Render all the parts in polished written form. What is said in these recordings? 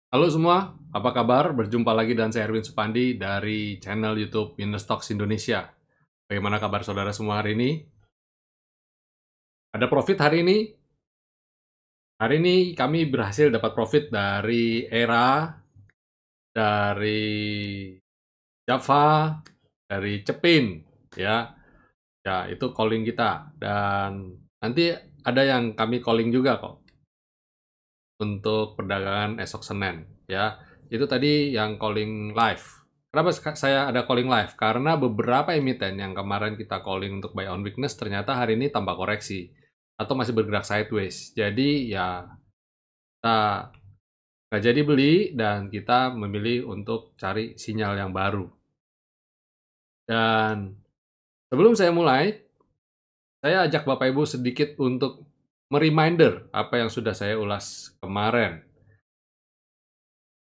Halo semua, apa kabar? Berjumpa lagi dan saya Erwin Supandi dari channel YouTube Stocks Indonesia. Bagaimana kabar saudara semua hari ini? Ada profit hari ini? Hari ini kami berhasil dapat profit dari Era, dari Java, dari Cepin, ya. Ya, itu calling kita. Dan nanti ada yang kami calling juga kok untuk perdagangan esok Senin, ya. Itu tadi yang calling live. Kenapa saya ada calling live? Karena beberapa emiten yang kemarin kita calling untuk buy on weakness ternyata hari ini tambah koreksi atau masih bergerak sideways. Jadi ya kita nggak jadi beli dan kita memilih untuk cari sinyal yang baru. Dan sebelum saya mulai, saya ajak Bapak Ibu sedikit untuk mereminder apa yang sudah saya ulas kemarin.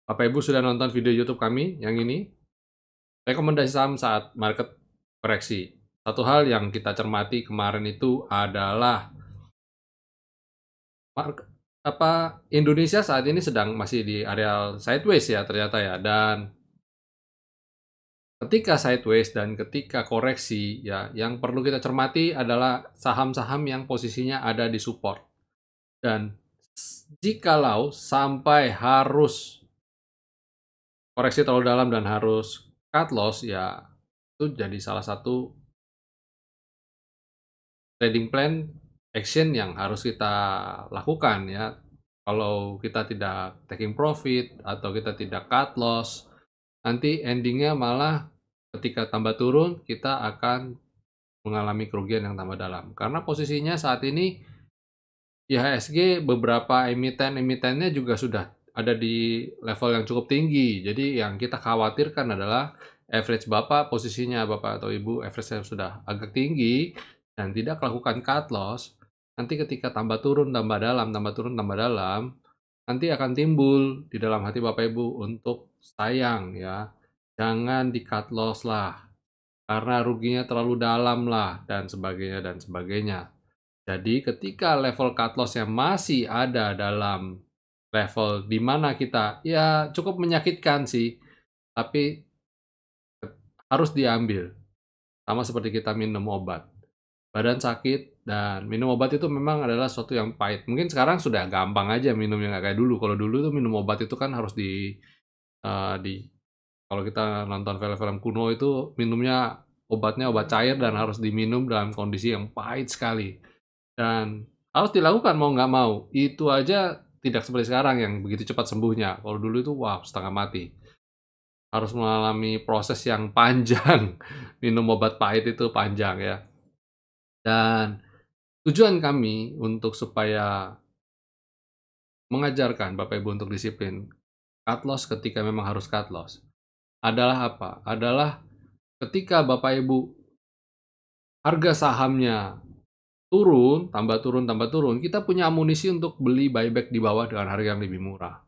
Bapak Ibu sudah nonton video YouTube kami yang ini? Rekomendasi saham saat market koreksi. Satu hal yang kita cermati kemarin itu adalah Indonesia saat ini sedang masih di area sideways ya ternyata ya, dan ketika sideways dan ketika koreksi ya yang perlu kita cermati adalah saham-saham yang posisinya ada di support. Dan jikalau sampai harus koreksi terlalu dalam dan harus cut loss ya itu jadi salah satu trading plan action yang harus kita lakukan ya. Kalau kita tidak taking profit atau kita tidak cut loss, nanti endingnya malah ketika tambah turun kita akan mengalami kerugian yang tambah dalam. Karena posisinya saat ini IHSG beberapa emiten-emitennya juga sudah ada di level yang cukup tinggi. Jadi yang kita khawatirkan adalah average Bapak, posisinya Bapak atau Ibu, average-nya sudah agak tinggi dan tidak melakukan cut loss. Nanti ketika tambah turun, tambah dalam, tambah turun, tambah dalam, nanti akan timbul di dalam hati Bapak Ibu untuk sayang ya. Jangan di cut loss lah, karena ruginya terlalu dalam lah, dan sebagainya, dan sebagainya. Jadi ketika level cut loss-nya masih ada dalam level di mana kita ya cukup menyakitkan sih, tapi harus diambil. Sama seperti kita minum obat. Badan sakit dan minum obat itu memang adalah sesuatu yang pahit. Mungkin sekarang sudah gampang aja minumnya nggak kayak dulu. Kalau dulu tuh minum obat itu kan harus di kalau kita nonton film-film kuno itu minumnya obatnya obat cair dan harus diminum dalam kondisi yang pahit sekali. Dan harus dilakukan mau nggak mau. Itu aja tidak seperti sekarang yang begitu cepat sembuhnya. Kalau dulu itu wow setengah mati. Harus mengalami proses yang panjang. Minum obat pahit itu panjang ya. Dan tujuan kami untuk supaya mengajarkan Bapak Ibu untuk disiplin cut loss ketika memang harus cut loss adalah apa? Adalah ketika Bapak Ibu harga sahamnya tambah turun, kita punya amunisi untuk beli buyback di bawah dengan harga yang lebih murah.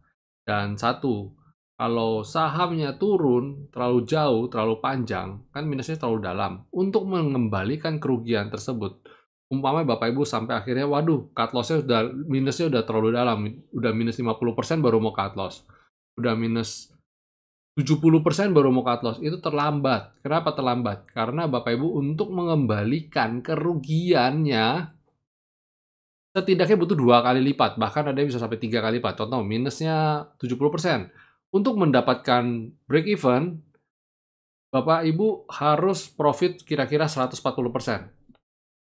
Dan satu, kalau sahamnya turun terlalu jauh, terlalu panjang, kan minusnya terlalu dalam. Untuk mengembalikan kerugian tersebut, umpamanya Bapak Ibu sampai akhirnya, waduh, cut loss-nya minusnya udah terlalu dalam, udah minus 50% baru mau cut loss. Udah minus 70% baru mau cut loss, itu terlambat. Kenapa terlambat? Karena Bapak Ibu untuk mengembalikan kerugiannya setidaknya butuh 2 kali lipat, bahkan ada yang bisa sampai 3 kali lipat. Contoh, minusnya 70%. Untuk mendapatkan break even, Bapak Ibu harus profit kira-kira 140%.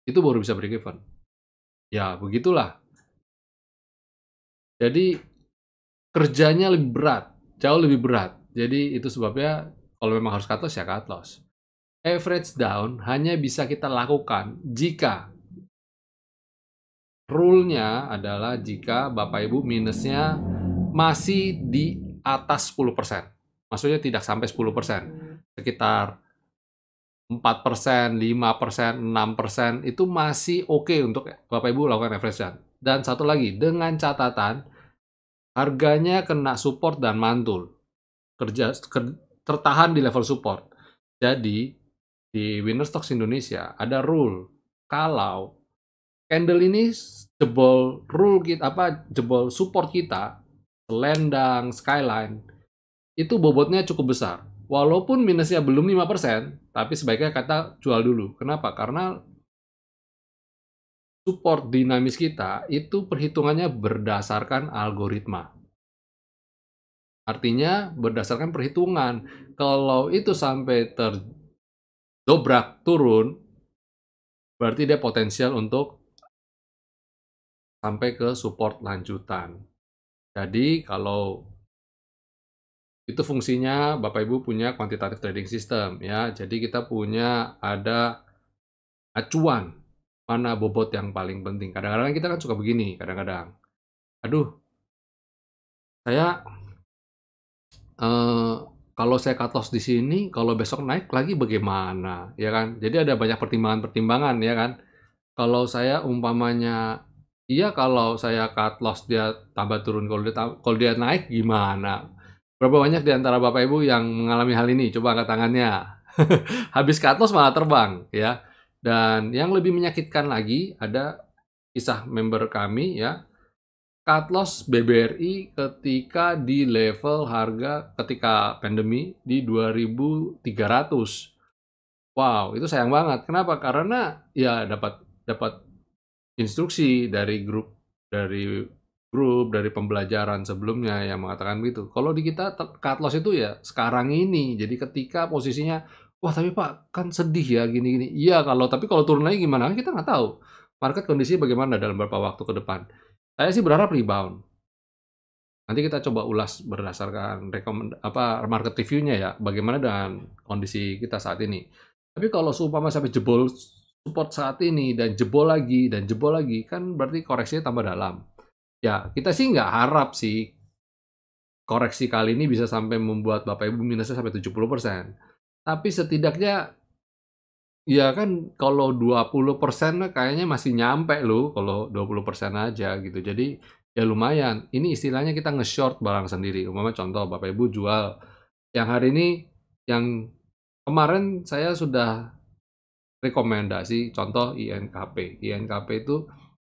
Itu baru bisa break even. Ya, begitulah. Jadi, kerjanya lebih berat, jauh lebih berat. Jadi, itu sebabnya kalau memang harus cut loss, ya cut loss. Average down hanya bisa kita lakukan jika rule-nya adalah jika Bapak Ibu minusnya masih di atas 10%. Maksudnya tidak sampai 10%. Sekitar 4%, 5%, 6% itu masih oke untuk Bapak Ibu lakukan average down. Dan satu lagi, dengan catatan harganya kena support dan mantul. Tertahan di level support. Jadi, di Winner Stocks Indonesia ada rule kalau candle ini jebol support kita Selendang, Skyline, itu bobotnya cukup besar. Walaupun minusnya belum 5%, tapi sebaiknya kita jual dulu. Kenapa? Karena support dinamis kita itu perhitungannya berdasarkan algoritma. Artinya berdasarkan perhitungan. Kalau itu sampai terdobrak turun, berarti dia potensial untuk sampai ke support lanjutan. Jadi kalau itu fungsinya Bapak Ibu punya quantitative trading system ya. Jadi kita punya ada acuan mana bobot yang paling penting. Kadang-kadang kita kan suka begini, kadang-kadang. Aduh, saya kalau saya cut loss di sini, kalau besok naik lagi bagaimana, ya kan? Jadi ada banyak pertimbangan-pertimbangan, ya kan? Kalau saya umpamanya, iya kalau saya cut loss dia tambah turun, kalau dia naik gimana? Berapa banyak di antara Bapak Ibu yang mengalami hal ini? Coba angkat tangannya. Habis cut loss malah terbang, ya. Dan yang lebih menyakitkan lagi, ada kisah member kami, ya, cut loss BBRI ketika di level harga ketika pandemi di 2.300. Wow, itu sayang banget. Kenapa? Karena ya dapat dapat instruksi dari pembelajaran sebelumnya yang mengatakan begitu. Kalau di kita cut loss itu ya sekarang ini. Jadi ketika posisinya, wah tapi Pak kan sedih ya gini-gini. Iya tapi kalau turun lagi gimana? Kan kita nggak tahu. Market kondisi bagaimana dalam beberapa waktu ke depan. Saya sih berharap rebound. Nanti kita coba ulas berdasarkan market review-nya ya, bagaimana dengan kondisi kita saat ini. Tapi kalau seumpama sampai jebol support saat ini dan jebol lagi, kan berarti koreksinya tambah dalam. Ya, kita sih nggak harap sih koreksi kali ini bisa sampai membuat Bapak Ibu minusnya sampai 70%. Tapi setidaknya ya kan kalau 20% kayaknya masih nyampe loh kalau 20% aja gitu. Jadi ya lumayan. Ini istilahnya kita nge-short barang sendiri. Umpama contoh Bapak Ibu jual yang hari ini, yang kemarin saya sudah rekomendasi contoh INKP. INKP itu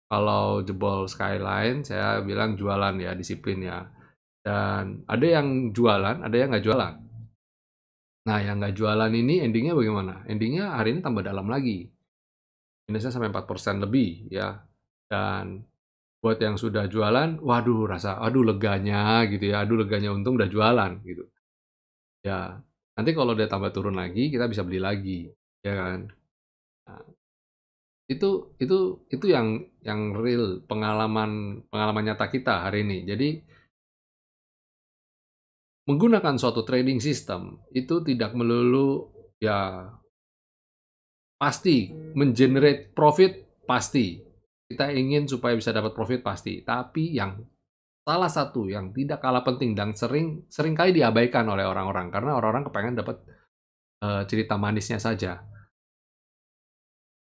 kalau jebol Skyline saya bilang jualan ya, disiplin ya. Dan ada yang jualan, ada yang nggak jualan. Nah, yang nggak jualan ini endingnya bagaimana? Endingnya hari ini tambah dalam lagi. Minusnya sampai 4% lebih ya. Dan buat yang sudah jualan, waduh aduh leganya gitu ya, aduh leganya untung udah jualan gitu. Ya, nanti kalau dia tambah turun lagi, kita bisa beli lagi, ya kan? Nah, itu yang real pengalaman pengalaman nyata kita hari ini. Jadi menggunakan suatu trading system itu tidak melulu ya pasti mengenerate profit pasti. Kita ingin supaya bisa dapat profit pasti, tapi yang salah satu yang tidak kalah penting dan sering kali diabaikan oleh orang-orang karena orang-orang kepengen dapat cerita manisnya saja.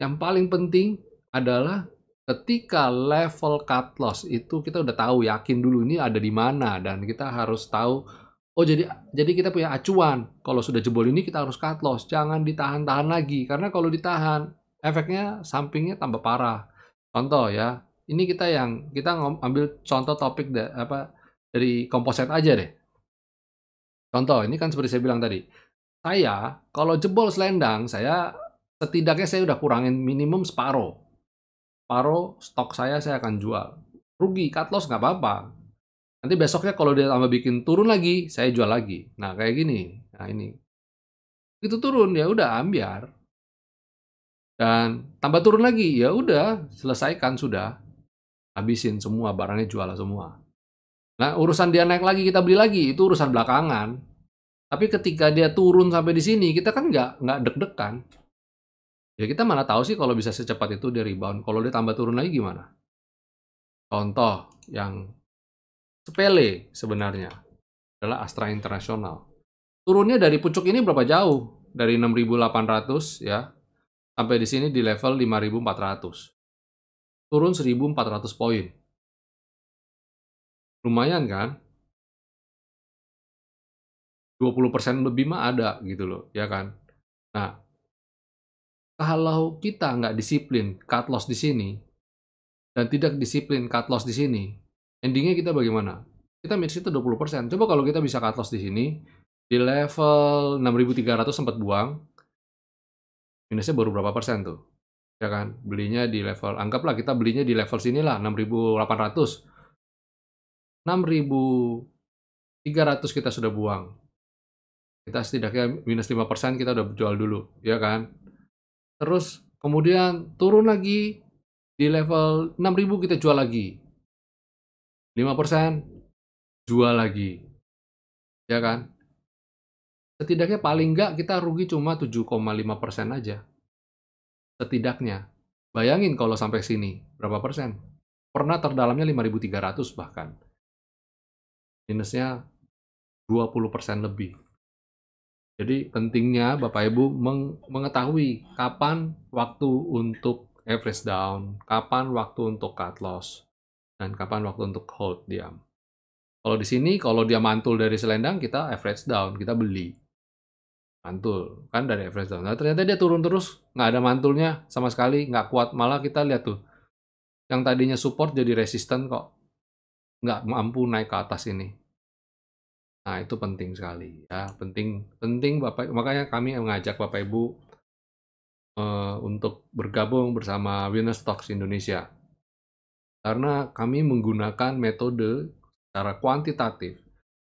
Yang paling penting adalah ketika level cut loss itu kita udah tahu, yakin dulu ini ada di mana dan kita harus tahu, oh jadi kita punya acuan, kalau sudah jebol ini kita harus cut loss, jangan ditahan-tahan lagi, karena kalau ditahan efeknya sampingnya tambah parah. Contoh ya, ini kita ambil contoh topik dari komposit aja deh. Contoh, ini kan seperti saya bilang tadi, saya kalau jebol selendang, setidaknya saya udah kurangin minimum separuh. Separuh stok saya akan jual. Rugi, cut loss nggak apa-apa. Nanti besoknya kalau dia tambah bikin turun lagi, saya jual lagi. Nah, kayak gini. Nah, ini. Itu turun, ya udah ambiar. Dan tambah turun lagi, ya udah selesaikan sudah. Habisin semua, barangnya jual semua. Nah, urusan dia naik lagi, kita beli lagi, itu urusan belakangan. Tapi ketika dia turun sampai di sini, kita kan nggak deg-degan. Ya kita mana tahu sih kalau bisa secepat itu dia rebound. Kalau dia tambah turun lagi gimana? Contoh yang sepele sebenarnya adalah Astra International. Turunnya dari pucuk ini berapa jauh? Dari 6.800 ya, sampai di sini di level 5.400. Turun 1.400 poin. Lumayan kan? 20% lebih mah ada gitu loh, ya kan? Nah, kalau kita nggak disiplin cut loss di sini, dan tidak disiplin cut loss di sini, endingnya kita bagaimana? kita minus itu 20%. Coba kalau kita bisa cut loss di sini, di level 6.300 sempat buang, minusnya baru berapa persen tuh, ya kan? Belinya di level, anggaplah kita belinya di level sinilah, 6.800. 6.300 kita sudah buang. Kita setidaknya minus 5% kita udah jual dulu, ya kan? Terus kemudian turun lagi di level 6.000 kita jual lagi. 5% jual lagi, ya kan? Setidaknya paling nggak kita rugi cuma 7,5% aja. Setidaknya. Bayangin kalau sampai sini, berapa persen? Pernah terdalamnya 5.300 bahkan. Minusnya 20% lebih. Jadi pentingnya Bapak Ibu mengetahui kapan waktu untuk average down, kapan waktu untuk cut loss, dan kapan waktu untuk hold diam. Kalau di sini, kalau dia mantul dari selendang, kita average down, kita beli. Mantul, kan dari average down. Nah, ternyata dia turun terus, nggak ada mantulnya sama sekali, nggak kuat. Malah kita lihat tuh, yang tadinya support jadi resisten kok, nggak mampu naik ke atas ini. Nah, itu penting sekali ya, penting Bapak, makanya kami mengajak Bapak Ibu untuk bergabung bersama Winner Stocks Indonesia. Karena kami menggunakan metode secara kuantitatif,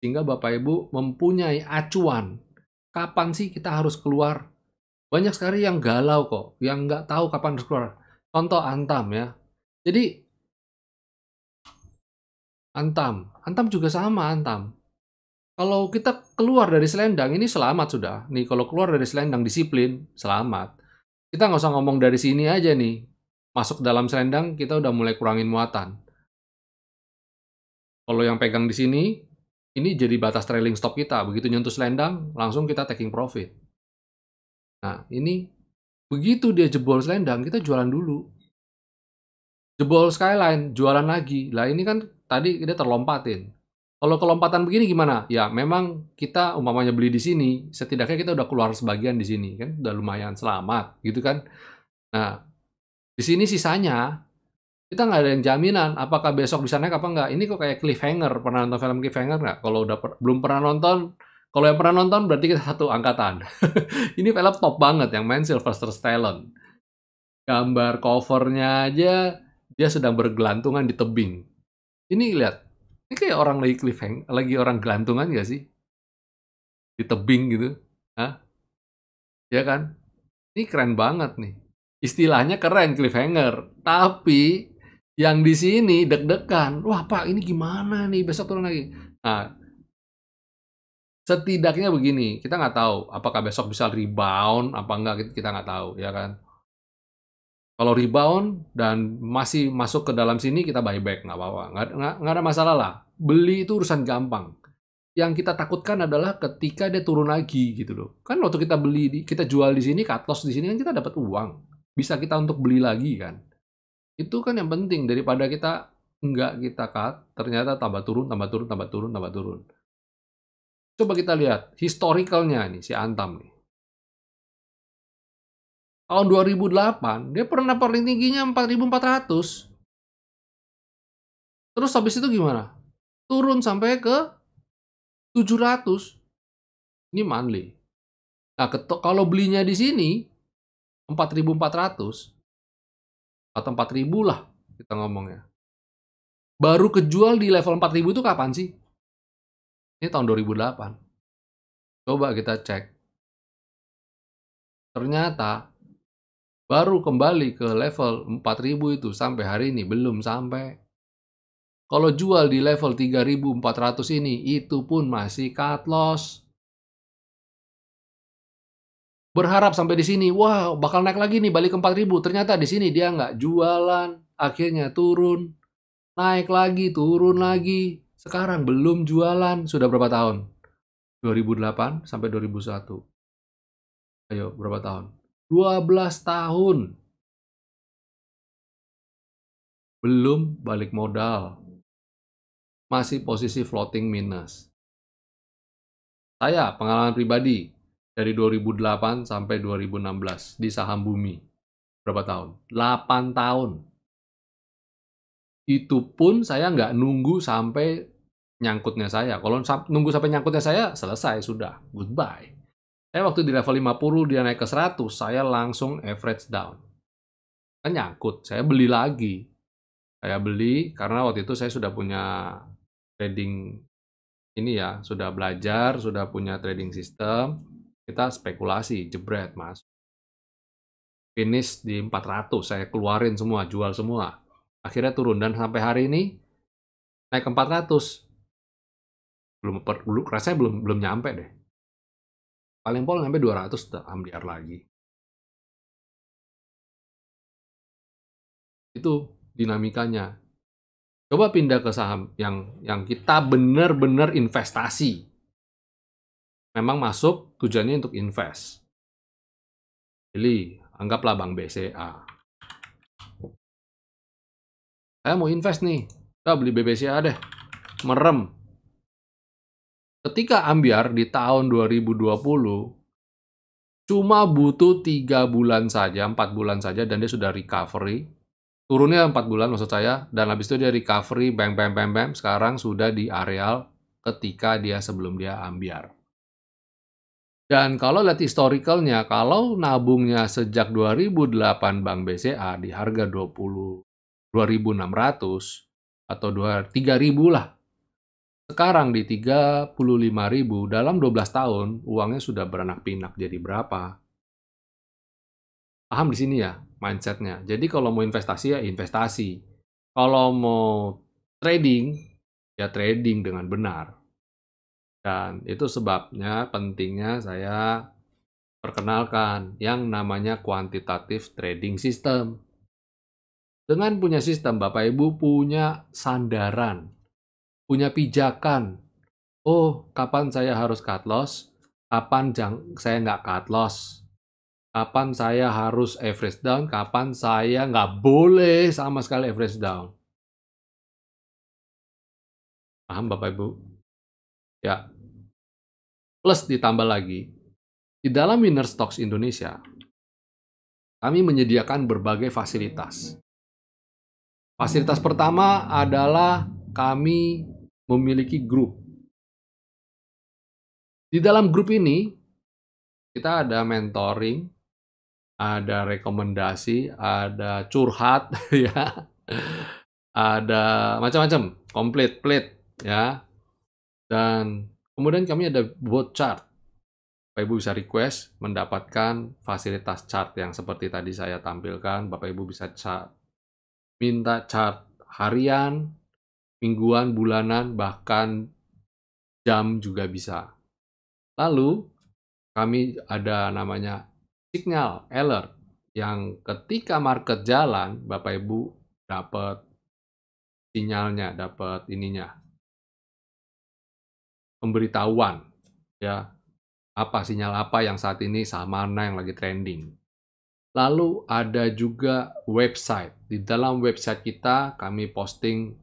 sehingga Bapak Ibu mempunyai acuan kapan sih kita harus keluar. Banyak sekali yang galau kok, yang nggak tahu kapan harus keluar. Contoh Antam ya. Jadi Antam juga sama Antam. Kalau kita keluar dari selendang ini selamat sudah. Nih kalau keluar dari selendang disiplin, selamat. Kita nggak usah ngomong dari sini aja nih. Masuk dalam selendang kita udah mulai kurangin muatan. Kalau yang pegang di sini, ini jadi batas trailing stop kita. Begitu nyentuh selendang, langsung kita taking profit. Nah, ini begitu dia jebol selendang, kita jualan dulu. Jebol skyline, jualan lagi. Lah ini kan tadi dia terlompatin. Kalau kelompatan begini gimana? Ya memang kita umpamanya beli di sini, setidaknya kita udah keluar sebagian di sini kan, udah lumayan selamat gitu kan. Nah, di sini sisanya kita nggak ada yang jaminan apakah besok bisa naik apa nggak. Ini kok kayak Cliffhanger. Pernah nonton film Cliffhanger nggak? Kalau udah belum pernah nonton, kalau yang pernah nonton berarti kita satu angkatan. Ini film top banget yang main Sylvester Stallone. Gambar covernya aja dia sedang bergelantungan di tebing. Ini lihat, ini kayak orang lagi cliffhanger, lagi orang gelantungan nggak sih? Di tebing gitu. Hah? Ya kan? Ini keren banget nih. Istilahnya keren cliffhanger. Tapi yang di sini deg-degan. Wah Pak, ini gimana nih? Besok turun lagi. Nah, setidaknya begini. Kita nggak tahu apakah besok bisa rebound apa enggak. Kita nggak tahu, ya kan? Kalau rebound dan masih masuk ke dalam sini, kita buyback, nggak apa-apa. Nggak ada masalah lah. Beli itu urusan gampang. Yang kita takutkan adalah ketika dia turun lagi gitu loh. Kan waktu kita beli, kita jual di sini, cut loss di sini kan kita dapat uang. Bisa kita untuk beli lagi kan. Itu kan yang penting daripada kita nggak kita cut, ternyata tambah turun, tambah turun, tambah turun, tambah turun. Coba kita lihat historicalnya nih si Antam nih. Tahun 2008 dia pernah paling tingginya 4.400. Terus habis itu gimana? Turun sampai ke 700. Ini monthly. Nah, kalau belinya di sini 4.400 atau 4.000 lah kita ngomongnya. Baru kejual di level 4.000 itu kapan sih? Ini tahun 2008. Coba kita cek. Ternyata baru kembali ke level 4.000 itu sampai hari ini belum sampai. Kalau jual di level 3.400 ini, itu pun masih cut loss. Berharap sampai di sini, wah bakal naik lagi nih, balik ke 4.000. Ternyata di sini dia nggak jualan, akhirnya turun, naik lagi, turun lagi. Sekarang belum jualan, sudah berapa tahun? 2008 sampai 2001. Ayo, berapa tahun? 12 tahun. Belum balik modal. Masih posisi floating minus. Saya, pengalaman pribadi, dari 2008 sampai 2016 di saham bumi. Berapa tahun? 8 tahun. Itu pun saya nggak nunggu sampai nyangkutnya saya. Kalau nunggu sampai nyangkutnya saya, selesai sudah, goodbye. Saya waktu di level 50 dia naik ke 100, saya langsung average down. Kan nyangkut, saya beli lagi. Saya beli karena waktu itu saya sudah punya trading ini ya, sudah belajar, sudah punya trading system, kita spekulasi, jebret Mas. Finish di 400, saya keluarin semua, jual semua. Akhirnya turun dan sampai hari ini naik ke 400. Rasanya belum nyampe deh. Paling pol sampai 200 udah ambiar lagi. Itu dinamikanya. Coba pindah ke saham yang kita benar-benar investasi. Memang masuk tujuannya untuk invest. Pilih, anggaplah Bank BCA. Saya mau invest nih, kita beli BBCA deh, merem. Ketika ambiar di tahun 2020, cuma butuh 3 bulan saja, 4 bulan saja, dan dia sudah recovery. Turunnya 4 bulan maksud saya, dan habis itu dia recovery, bam, bam, bam, bam, sekarang sudah di areal ketika dia sebelum dia ambiar. Dan kalau lihat historicalnya, kalau nabungnya sejak 2008 Bank BCA di harga 2.600 atau 3.000 lah, sekarang di 35.000, dalam 12 tahun uangnya sudah beranak pinak jadi berapa? Paham di sini ya mindsetnya. Jadi kalau mau investasi ya investasi. Kalau mau trading ya trading dengan benar. Dan itu sebabnya pentingnya saya perkenalkan yang namanya quantitative trading system. Dengan punya sistem, Bapak Ibu punya sandaran, punya pijakan. Oh, kapan saya harus cut loss? Kapan saya nggak cut loss? Kapan saya harus average down? Kapan saya nggak boleh sama sekali average down? Paham Bapak Ibu? Ya. Plus ditambah lagi, di dalam Winner Stocks Indonesia, kami menyediakan berbagai fasilitas. Fasilitas pertama adalah kami memiliki grup. Di dalam grup ini, kita ada mentoring, ada rekomendasi, ada curhat, ya, ada macam-macam, komplit, ya. Dan kemudian kami ada bot chart. Bapak Ibu bisa request mendapatkan fasilitas chart yang seperti tadi saya tampilkan. Bapak Ibu bisa minta chart harian, mingguan, bulanan, bahkan jam juga bisa. Lalu kami ada namanya signal alert yang ketika market jalan, Bapak Ibu dapat sinyalnya, dapat ininya, pemberitahuan ya, apa sinyal apa yang saat ini saham mana yang lagi trending. Lalu ada juga website. Di dalam website kita kami posting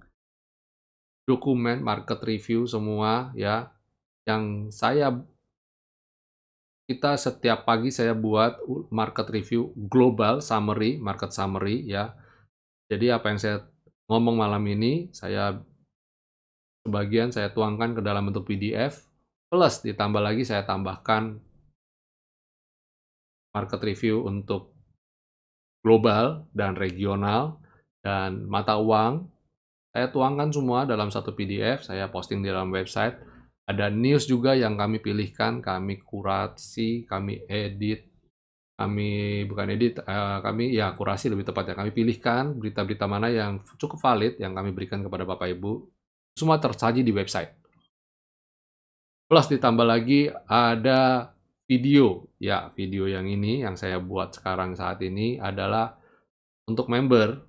dokumen market review semua ya. Yang kita setiap pagi saya buat market review global summary, market summary ya. Jadi apa yang saya ngomong malam ini, sebagian saya tuangkan ke dalam bentuk PDF, plus ditambah lagi saya tambahkan market review untuk global dan regional dan mata uang. Saya tuangkan semua dalam satu PDF, saya posting di dalam website. Ada news juga yang kami pilihkan, kami kurasi, kami edit, kami ya kurasi lebih tepatnya. Kami pilihkan berita-berita mana yang cukup valid yang kami berikan kepada Bapak Ibu. Semua tersaji di website. Plus ditambah lagi ada video. Ya, video yang ini yang saya buat sekarang saat ini adalah untuk member.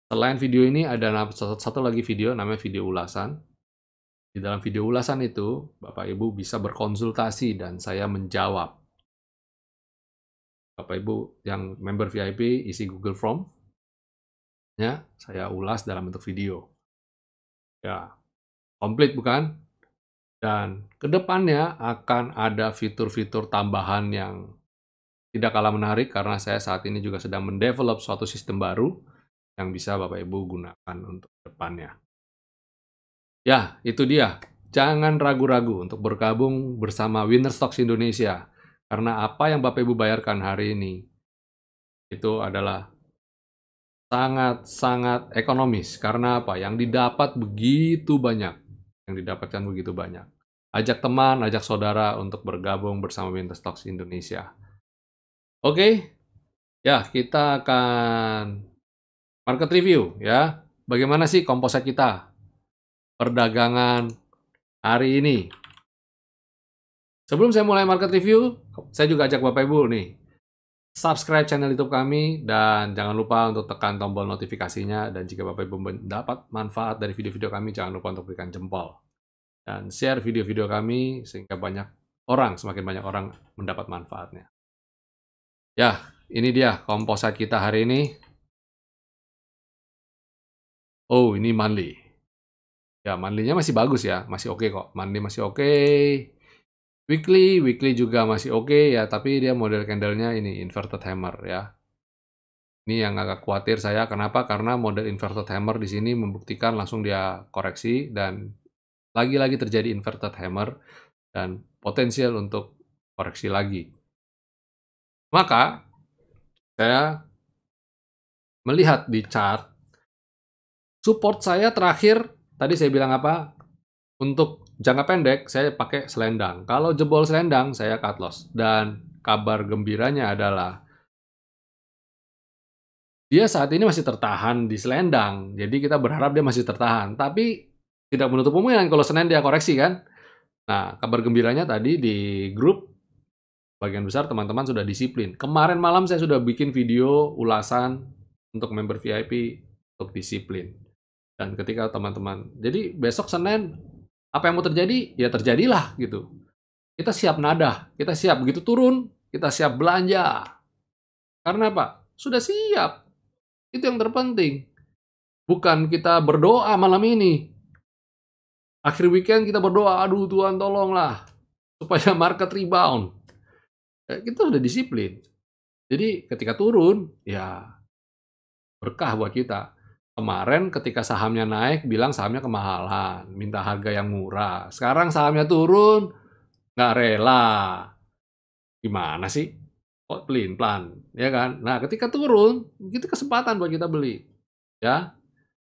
Selain video ini ada satu lagi video namanya video ulasan. Di dalam video ulasan itu, Bapak Ibu bisa berkonsultasi dan saya menjawab. Bapak Ibu yang member VIP isi Google Form, ya, saya ulas dalam bentuk video. Ya, komplit bukan? Dan kedepannya akan ada fitur-fitur tambahan yang tidak kalah menarik karena saya saat ini juga sedang mendevelop suatu sistem baru yang bisa Bapak Ibu gunakan untuk depannya. Ya, itu dia. Jangan ragu-ragu untuk bergabung bersama Winner Stocks Indonesia. Karena apa yang Bapak Ibu bayarkan hari ini, itu adalah sangat-sangat ekonomis. Karena apa? Yang didapat begitu banyak. Yang didapatkan begitu banyak. Ajak teman, ajak saudara untuk bergabung bersama Winner Stocks Indonesia. Oke, ya kita akan market review ya. Bagaimana sih komposit kita? Perdagangan hari ini. Sebelum saya mulai market review, saya juga ajak Bapak Ibu nih, subscribe channel YouTube kami, dan jangan lupa untuk tekan tombol notifikasinya, dan jika Bapak Ibu mendapat manfaat dari video-video kami, jangan lupa untuk berikan jempol. Dan share video-video kami, sehingga semakin banyak orang mendapat manfaatnya. Ya, ini dia komposit kita hari ini. Oh, ini monthly. Ya, monthly-nya masih bagus ya, masih oke kok. Monthly masih oke. Weekly juga masih oke ya, tapi dia model candle-nya ini inverted hammer ya. Ini yang agak khawatir saya, kenapa? Karena model inverted hammer di sini membuktikan langsung dia koreksi dan lagi-lagi terjadi inverted hammer dan potensial untuk koreksi lagi. Maka saya melihat di chart support saya terakhir tadi saya bilang apa? Untuk jangka pendek saya pakai selendang. Kalau jebol selendang saya cut loss. Dan kabar gembiranya adalah dia saat ini masih tertahan di selendang. Jadi kita berharap dia masih tertahan. Tapi tidak menutup kemungkinan kalau Senin dia koreksi kan. Nah, kabar gembiranya tadi di grup bagian besar teman-teman sudah disiplin. Kemarin malam saya sudah bikin video ulasan untuk member VIP untuk disiplin. Dan ketika teman-teman, jadi besok Senin apa yang mau terjadi? Ya terjadilah gitu. Kita siap nada, kita siap begitu turun, kita siap belanja. Karena apa? Sudah siap. Itu yang terpenting. Bukan kita berdoa malam ini. Akhir weekend kita berdoa, aduh Tuhan tolonglah. Supaya market rebound. Kita udah disiplin. Jadi ketika turun, ya berkah buat kita. Kemarin ketika sahamnya naik, bilang sahamnya kemahalan. Minta harga yang murah. Sekarang sahamnya turun, nggak rela. Gimana sih? Kok pelin-pelan, ya kan? Nah, ketika turun, itu kesempatan buat kita beli, ya.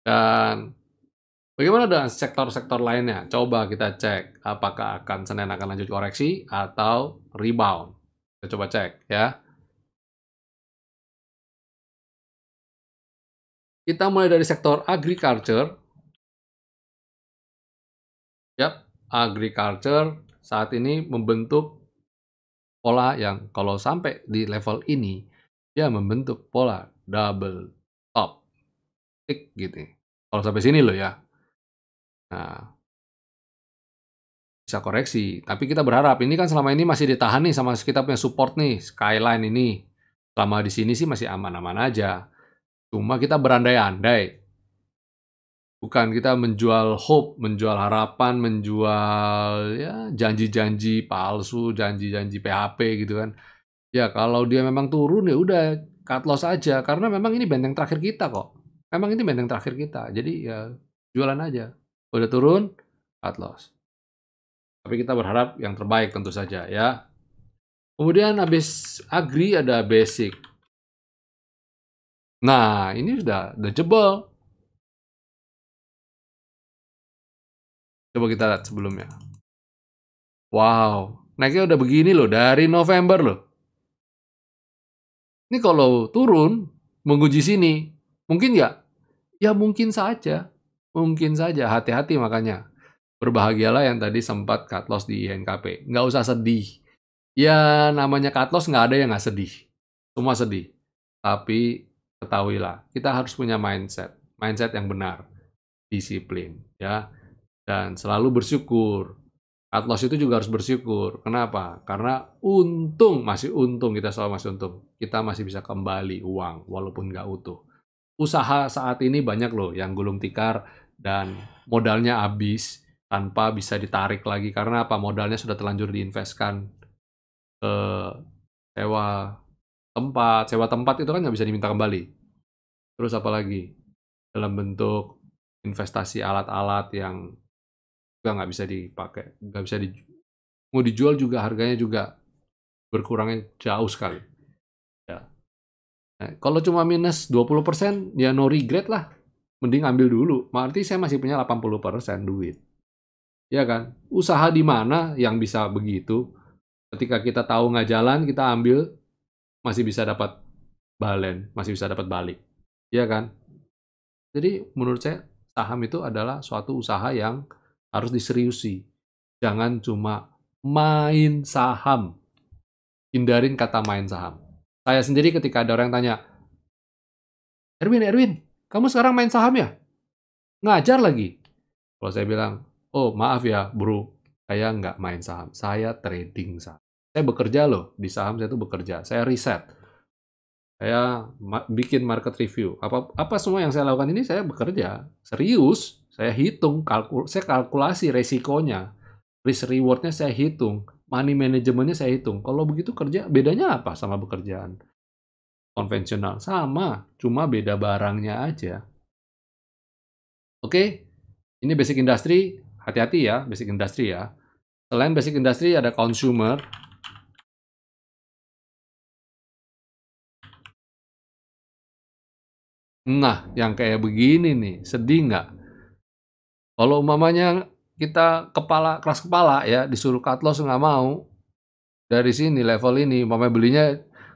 Dan bagaimana dengan sektor-sektor lainnya? Coba kita cek, apakah Senin akan lanjut koreksi atau rebound. Kita coba cek, ya. Kita mulai dari sektor agriculture. Yap, agriculture saat ini membentuk pola yang kalau sampai di level ini, dia membentuk pola double top. Tik gitu. Kalau sampai sini loh ya. Nah, bisa koreksi. Tapi kita berharap ini kan selama ini masih ditahan nih sama kita punya support nih, Skyline ini. Selama di sini sih masih aman-aman aja. Cuma kita berandai-andai. Bukan kita menjual hope, menjual harapan, menjual ya janji-janji palsu, janji-janji PHP gitu kan. Ya kalau dia memang turun ya udah cut loss aja karena memang ini benteng terakhir kita kok. Memang ini benteng terakhir kita. Jadi ya jualan aja. Udah turun, cut loss. Tapi kita berharap yang terbaik tentu saja ya. Kemudian habis agri ada basic. Nah, ini udah jebol. Coba kita lihat sebelumnya. Wow, naiknya udah begini loh dari November loh. Ini kalau turun menguji sini, mungkin nggak? Ya mungkin saja. Mungkin saja, hati-hati makanya. Berbahagialah yang tadi sempat cut loss di INKP. Nggak usah sedih. Ya namanya cut loss nggak ada yang nggak sedih. Semua sedih. Tapi ketahuilah, kita harus punya mindset. Mindset yang benar. Disiplin. Ya. Dan selalu bersyukur. Cut loss itu juga harus bersyukur. Kenapa? Karena masih untung, kita selalu masih untung. Kita masih bisa kembali uang, walaupun nggak utuh. Usaha saat ini banyak loh yang gulung tikar dan modalnya habis tanpa bisa ditarik lagi. Karena apa? Modalnya sudah terlanjur diinvestkan ke sewa tempat. Sewa tempat itu kan nggak bisa diminta kembali. Terus apa lagi? Dalam bentuk investasi alat-alat yang juga nggak bisa dipakai, nggak bisa mau dijual juga harganya juga berkurangnya jauh sekali, ya. Nah, kalau cuma minus 20%, ya no regret lah, mending ambil dulu, berarti saya masih punya 80% duit, ya kan? Usaha di mana yang bisa begitu? Ketika kita tahu nggak jalan, kita ambil, masih bisa dapat balen, masih bisa dapat balik, ya kan? Jadi menurut saya saham itu adalah suatu usaha yang harus diseriusi. Jangan cuma main saham. Hindarin kata main saham. Saya sendiri ketika ada orang yang tanya, Erwin, kamu sekarang main saham ya? Ngajar lagi. Kalau saya bilang, oh maaf ya bro, saya nggak main saham. Saya trading saham. Saya bekerja loh, di saham saya tuh bekerja. Saya riset. Saya bikin market review. Apa semua yang saya lakukan ini saya bekerja. Serius. Saya hitung, saya kalkulasi resikonya. Risk reward-nya saya hitung. Money management-nya saya hitung. Kalau begitu kerja, bedanya apa sama bekerjaan konvensional? Sama, cuma beda barangnya aja. Oke, ini basic industry. Hati-hati ya, basic industry ya. Selain basic industry ada consumer. Nah, yang kayak begini nih, sedih nggak? Kalau umpamanya kita keras kepala ya, disuruh cut loss nggak mau, dari sini level ini, umpamanya belinya,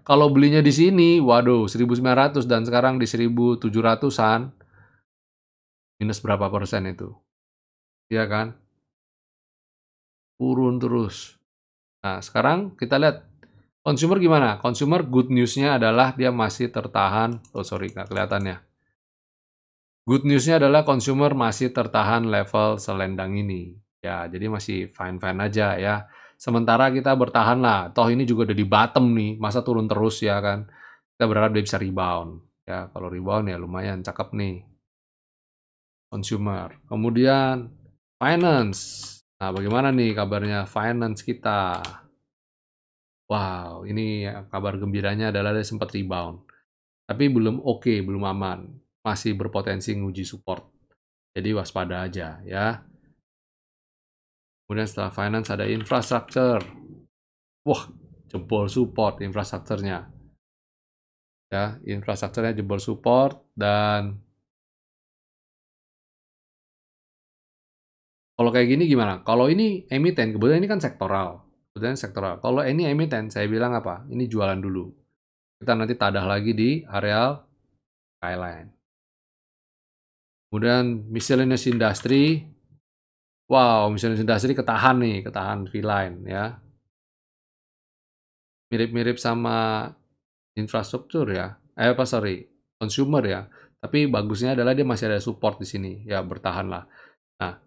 kalau belinya di sini, waduh 1.900 dan sekarang di 1.700-an, minus berapa persen itu? Iya kan? Turun terus. Nah, sekarang kita lihat consumer gimana? Consumer good news-nya adalah dia masih tertahan, oh sorry nggak kelihatan ya. Good news-nya adalah consumer masih tertahan level selendang ini. Ya, jadi masih fine-fine aja ya. Sementara kita bertahan lah. Toh ini juga udah di bottom nih. Masa turun terus ya kan. Kita berharap dia bisa rebound. Ya, kalau rebound ya lumayan cakep nih. Consumer. Kemudian finance. Nah, bagaimana nih kabarnya finance kita? Wow, ini kabar gembiranya adalah dia sempat rebound. Tapi belum oke, belum aman. Masih berpotensi nguji support. Jadi waspada aja ya. Kemudian setelah finance ada infrastructure. Wah, jebol support infrastrukturnya. Ya, infrastrukturnya jebol support dan kalau kayak gini gimana? Kalau ini emiten, kebetulan ini kan sektoral. Kebetulan sektoral. Kalau ini emiten, saya bilang apa? Ini jualan dulu. Kita nanti tadah lagi di areal Skyline. Kemudian miscellaneous industry. Wow, miscellaneous industry ketahan nih, ketahan V-line ya. Mirip-mirip sama infrastruktur ya. Sorry, consumer ya. Tapi bagusnya adalah dia masih ada support di sini. Ya, bertahan lah. Nah,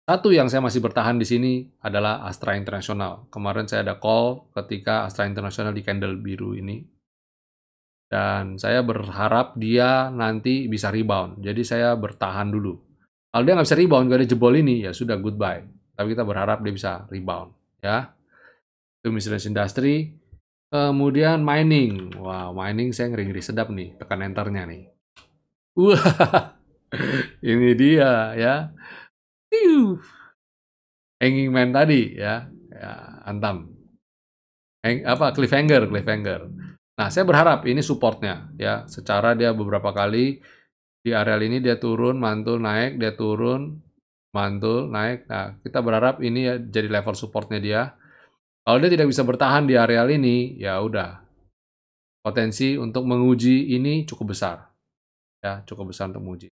satu yang saya masih bertahan di sini adalah Astra International. Kemarin saya ada call ketika Astra International di candle biru ini. Dan saya berharap dia nanti bisa rebound. Jadi saya bertahan dulu. Kalau dia nggak bisa rebound, nggak ada jebol ini, ya sudah goodbye. Tapi kita berharap dia bisa rebound. Ya, itu miscellaneous industry. Kemudian mining. Wow, mining saya ngeri-ngeri sedap nih. Tekan enternya nih. Wah, ini dia ya. Piu. Hanging man tadi ya. Ya, antam. Cliffhanger, cliffhanger. Nah, saya berharap ini supportnya ya. Secara dia beberapa kali di areal ini dia turun, mantul, naik, dia turun, mantul, naik. Nah, kita berharap ini ya jadi level supportnya dia. Kalau dia tidak bisa bertahan di areal ini, ya udah. Potensi untuk menguji ini cukup besar. Ya, cukup besar untuk menguji.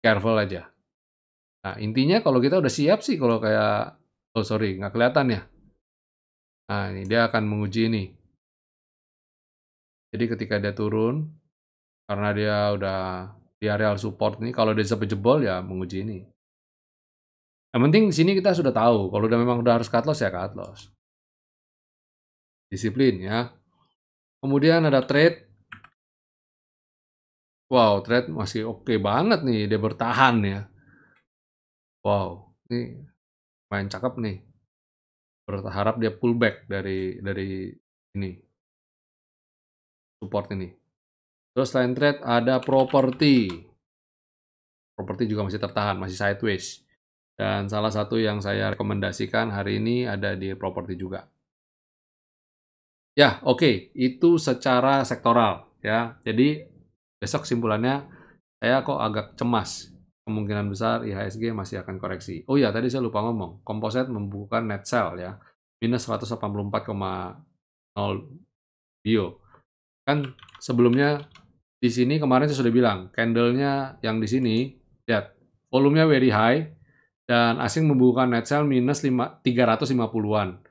Careful aja. Nah, intinya kalau kita udah siap sih kalau kayak, oh sorry, nggak kelihatan ya. Nah, ini dia akan menguji ini. Jadi ketika dia turun, karena dia udah di areal support ini, kalau dia sampai jebol ya menguji ini. Yang penting di sini kita sudah tahu, kalau udah memang udah harus cut loss ya cut loss. Disiplin ya. Kemudian ada trade. Wow, trade masih oke banget nih, dia bertahan ya. Wow, ini main cakep nih. Berharap dia pullback dari ini support ini. Terus selain trade ada properti. Properti juga masih tertahan, masih sideways. Dan salah satu yang saya rekomendasikan hari ini ada di properti juga. Ya, oke, itu secara sektoral ya. Jadi besok kesimpulannya saya kok agak cemas. Kemungkinan besar IHSG masih akan koreksi. Oh ya, tadi saya lupa ngomong. Composite membukukan net sell ya, minus 184,0 bio. Kan sebelumnya di sini kemarin saya sudah bilang, candle-nya yang di sini, lihat, volumenya very high, dan asing membukukan net sell minus 350-an.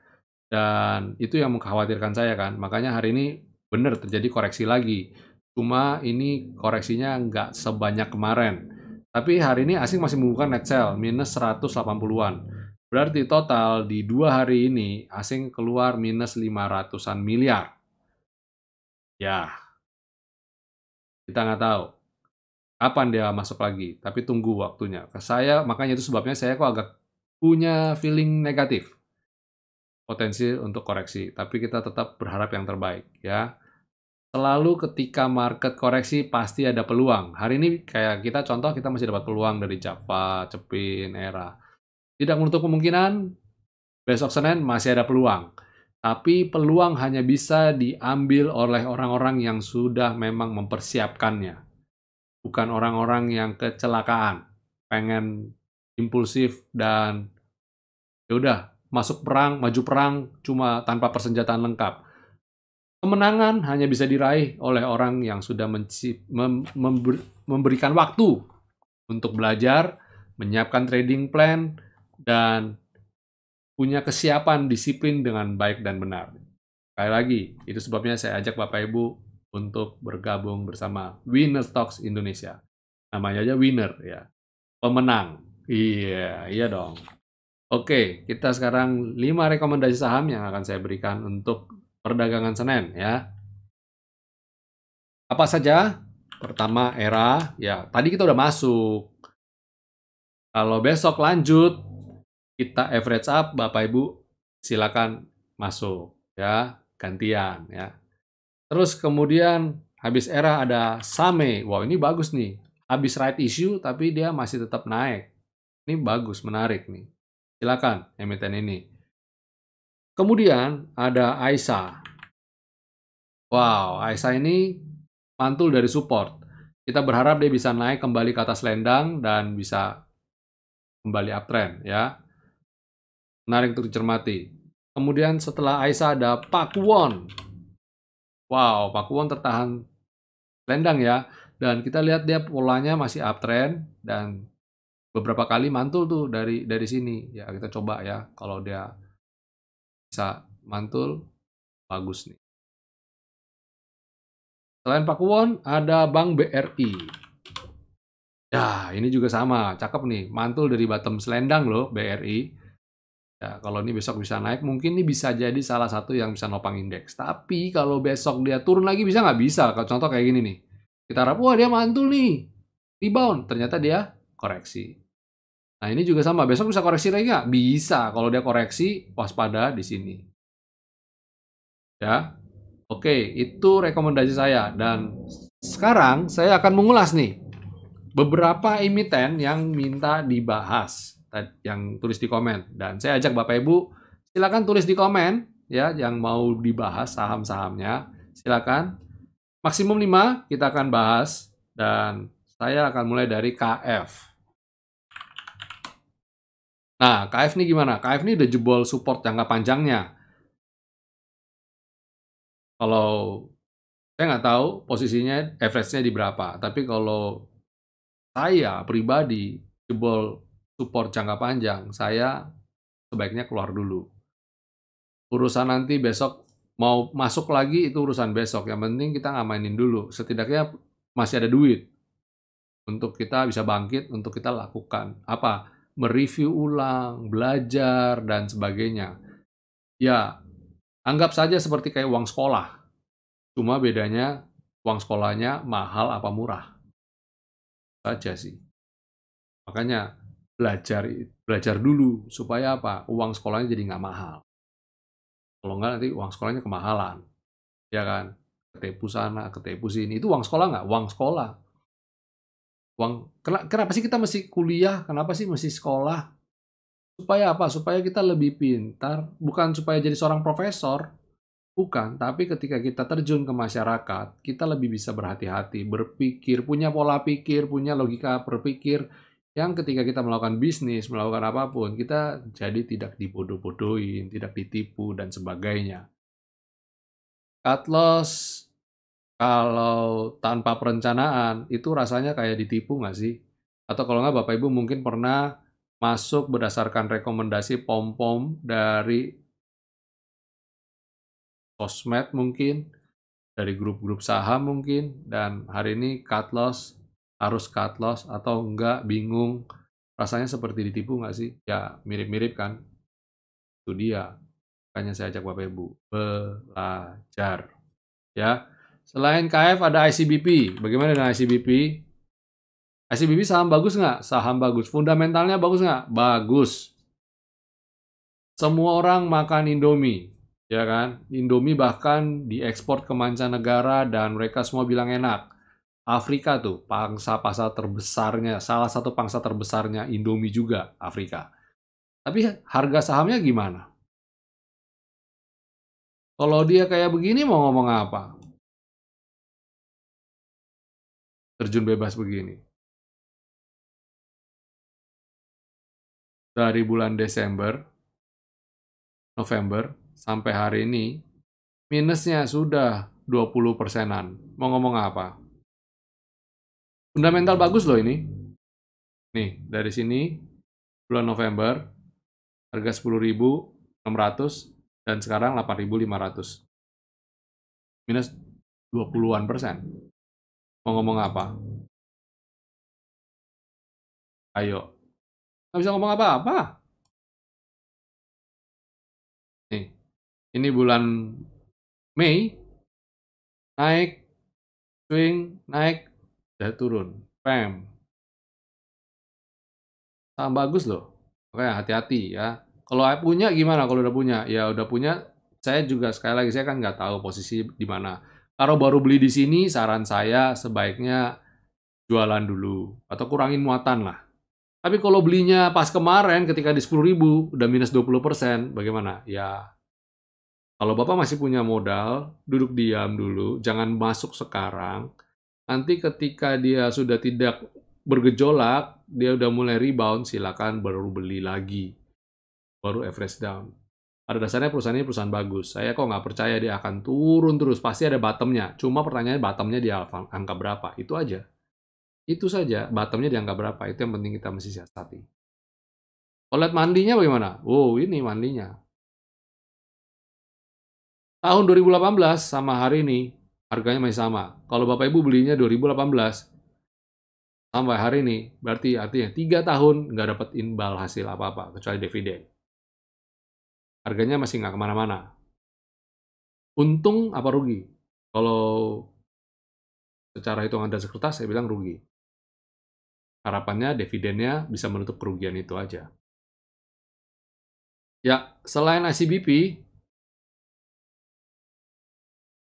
Dan itu yang mengkhawatirkan saya kan, makanya hari ini benar terjadi koreksi lagi. Cuma ini koreksinya nggak sebanyak kemarin. Tapi hari ini asing masih membuka net sell minus 180-an. Berarti total di 2 hari ini asing keluar minus 500-an miliar. Ya, kita nggak tahu kapan dia masuk lagi, tapi tunggu waktunya. Saya makanya itu sebabnya saya kok agak punya feeling negatif potensi untuk koreksi, tapi kita tetap berharap yang terbaik ya. Selalu ketika market koreksi pasti ada peluang. Hari ini kayak kita contoh kita masih dapat peluang dari Java, Cepin, Era. Tidak menutup kemungkinan besok Senin masih ada peluang. Tapi peluang hanya bisa diambil oleh orang-orang yang sudah memang mempersiapkannya. Bukan orang-orang yang kecelakaan, pengen impulsif dan ya udah masuk perang, maju perang cuma tanpa persenjataan lengkap. Kemenangan hanya bisa diraih oleh orang yang sudah memberikan waktu untuk belajar, menyiapkan trading plan, dan punya kesiapan disiplin dengan baik dan benar. Sekali lagi, itu sebabnya saya ajak Bapak Ibu untuk bergabung bersama Winner Stocks Indonesia. Namanya aja winner ya, pemenang. Iya, iya dong. Oke, kita sekarang 5 rekomendasi saham yang akan saya berikan untuk perdagangan Senin ya. Apa saja? Pertama, Era. Ya, tadi kita udah masuk. Kalau besok lanjut, kita average up, Bapak Ibu silakan masuk ya, gantian ya. Terus kemudian habis Era ada Same. Wow, ini bagus nih. Habis right issue tapi dia masih tetap naik. Ini bagus, menarik nih. Silakan emiten ini. Kemudian ada Aisa. Wow, Aisa ini mantul dari support. Kita berharap dia bisa naik kembali ke atas lendang dan bisa kembali uptrend ya. Menarik untuk dicermati. Kemudian setelah Aisa ada Pakuwon. Wow, Pakuwon tertahan lendang ya. Dan kita lihat dia polanya masih uptrend dan beberapa kali mantul tuh dari sini. Ya, kita coba ya kalau dia bisa mantul bagus nih. Selain Pakuwon ada Bank BRI. Ya, ini juga sama, cakep nih. Mantul dari bottom selendang loh BRI. Ya, kalau ini besok bisa naik, mungkin ini bisa jadi salah satu yang bisa nopang indeks. Tapi kalau besok dia turun lagi bisa nggak? Bisa. Kalau contoh kayak gini nih. Kita harap, wah dia mantul nih. Rebound. Ternyata dia koreksi. Nah ini juga sama. Besok bisa koreksi lagi nggak? Bisa. Kalau dia koreksi, waspada di sini. Ya. Oke, itu rekomendasi saya. Dan sekarang saya akan mengulas nih beberapa emiten yang minta dibahas, yang tulis di komen. Dan saya ajak Bapak Ibu, silakan tulis di komen ya yang mau dibahas saham-sahamnya. Silakan. Maksimum 5 kita akan bahas dan saya akan mulai dari KF. Nah, KF ini gimana? KF ini udah jebol support jangka panjangnya. Kalau saya nggak tahu posisinya average-nya di berapa, tapi kalau saya pribadi jebol support jangka panjang, saya sebaiknya keluar dulu. Urusan nanti besok mau masuk lagi itu urusan besok. Yang penting kita ngamainin dulu. Setidaknya masih ada duit untuk kita bisa bangkit, untuk kita lakukan apa? Mereview ulang, belajar dan sebagainya. Ya, anggap saja seperti kayak uang sekolah. Cuma bedanya uang sekolahnya mahal apa murah saja sih. Makanya belajar dulu supaya apa? Uang sekolahnya jadi nggak mahal. Kalau nggak nanti uang sekolahnya kemahalan, ya kan? Ketipu sana, ketipu sini. Itu uang sekolah nggak? Uang sekolah. Kenapa sih kita mesti kuliah? Kenapa sih mesti sekolah? Supaya apa? Supaya kita lebih pintar, bukan supaya jadi seorang profesor, bukan, tapi ketika kita terjun ke masyarakat, kita lebih bisa berhati-hati, berpikir, punya pola pikir, punya logika berpikir, yang ketika kita melakukan bisnis, melakukan apapun, kita jadi tidak dibodoh-bodohin, tidak ditipu, dan sebagainya. Cut loss kalau tanpa perencanaan, itu rasanya kayak ditipu nggak sih? Atau kalau nggak Bapak Ibu mungkin pernah masuk berdasarkan rekomendasi pom-pom dari sosmed mungkin, dari grup-grup saham mungkin, dan hari ini cut loss, harus cut loss atau enggak, bingung. Rasanya seperti ditipu nggak sih? Ya, mirip-mirip kan? Itu dia. Makanya saya ajak Bapak Ibu, belajar. Ya, selain KF ada ICBP. Bagaimana dengan ICBP? ICBP saham bagus nggak? Saham bagus. Fundamentalnya bagus nggak? Bagus. Semua orang makan Indomie, ya kan? Indomie bahkan diekspor ke mancanegara dan mereka semua bilang enak. Afrika tuh pangsa pasar terbesarnya, salah satu pangsa terbesarnya Indomie juga Afrika. Tapi harga sahamnya gimana? Kalau dia kayak begini mau ngomong apa? Terjun bebas begini. Dari bulan Desember, November, sampai hari ini, minusnya sudah 20%-an. Mau ngomong apa? Fundamental bagus loh ini. Nih, dari sini, bulan November, harga 10.600 dan sekarang 8.500. Minus 20-an persen. Mau ngomong apa? Ayo. Nggak bisa ngomong apa-apa. Nih, ini bulan Mei, naik, swing, naik, udah turun. Pem. Saham bagus loh. Makanya hati-hati ya. Kalau punya gimana? Kalau udah punya, ya udah punya. Saya juga sekali lagi saya kan nggak tahu posisi di mana. Kalau baru beli di sini, saran saya sebaiknya jualan dulu atau kurangin muatan lah. Tapi kalau belinya pas kemarin ketika di 10.000 udah minus 20%, bagaimana? Ya, kalau Bapak masih punya modal, duduk diam dulu, jangan masuk sekarang. Nanti ketika dia sudah tidak bergejolak, dia udah mulai rebound, silakan baru beli lagi, baru average down. Pada dasarnya perusahaan ini perusahaan bagus. Saya kok nggak percaya dia akan turun terus, pasti ada bottomnya. Cuma pertanyaannya bottomnya di angka berapa? Itu aja. Itu saja, bottomnya di angka berapa. Itu yang penting kita mesti siasati. Kalau lihat mandinya bagaimana? Wow, ini mandinya. Tahun 2018 sama hari ini, harganya masih sama. Kalau Bapak Ibu belinya 2018, sampai hari ini, berarti artinya 3 tahun nggak dapat imbal hasil apa-apa, kecuali dividen. Harganya masih nggak kemana-mana. Untung apa rugi? Kalau secara hitungan dasar kertas, saya bilang rugi. Harapannya dividennya bisa menutup kerugian itu aja. Ya, selain ICBP,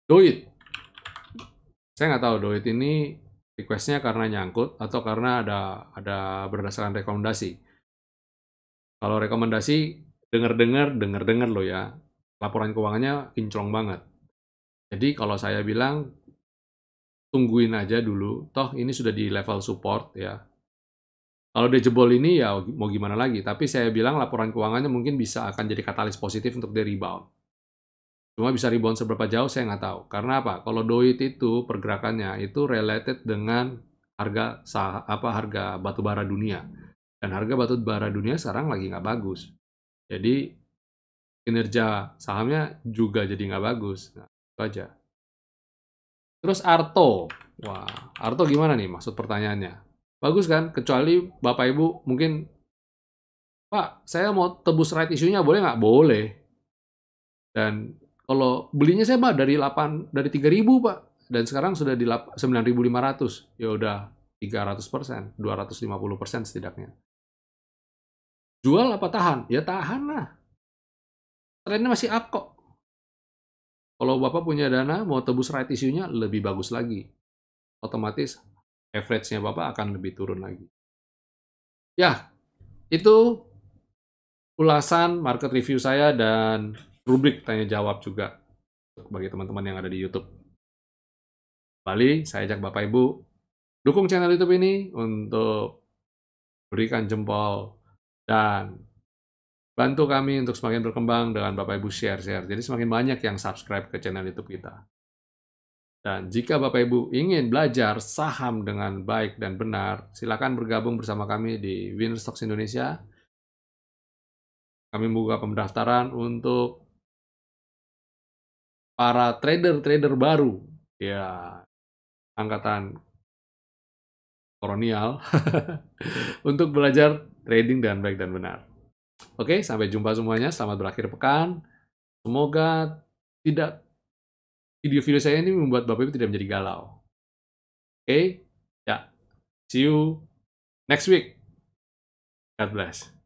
Doit. Saya nggak tahu Doit ini requestnya karena nyangkut atau karena ada berdasarkan rekomendasi. Kalau rekomendasi, dengar-dengar loh ya, laporan keuangannya kinclong banget. Jadi kalau saya bilang, tungguin aja dulu, toh ini sudah di level support ya. Kalau dia jebol ini ya mau gimana lagi, tapi saya bilang laporan keuangannya mungkin bisa akan jadi katalis positif untuk dia rebound. Cuma bisa rebound seberapa jauh saya nggak tahu. Karena apa? Kalau Doit itu pergerakannya itu related dengan harga batu bara dunia. Dan harga batu bara dunia sekarang lagi nggak bagus. Jadi kinerja sahamnya juga jadi nggak bagus. Nah, itu aja. Terus Arto. Wah, Arto gimana nih maksud pertanyaannya? Bagus kan? Kecuali Bapak Ibu mungkin, Pak, saya mau tebus right issue-nya boleh nggak? Boleh. Dan kalau belinya saya Pak dari 3.000 Pak. Dan sekarang sudah di 9.500. Ya udah 300%, 250% setidaknya. Jual apa tahan? Ya tahan lah. Trennya masih up kok. Kalau Bapak punya dana mau tebus right issue-nya lebih bagus lagi. Otomatis average-nya Bapak akan lebih turun lagi. Ya, itu ulasan market review saya dan rubrik tanya jawab juga bagi teman-teman yang ada di YouTube. Kembali, saya ajak Bapak Ibu dukung channel YouTube ini untuk berikan jempol dan bantu kami untuk semakin berkembang dengan Bapak Ibu share-share. Jadi semakin banyak yang subscribe ke channel YouTube kita. Dan jika Bapak Ibu ingin belajar saham dengan baik dan benar, silakan bergabung bersama kami di Winner Stocks Indonesia. Kami membuka pendaftaran untuk para trader-trader baru, ya angkatan kolonial, untuk belajar trading dengan baik dan benar. Oke, sampai jumpa semuanya. Selamat berakhir pekan. Semoga tidak video-video saya ini membuat Bapak Ibu tidak menjadi galau. Oke, ya. See you next week. God bless.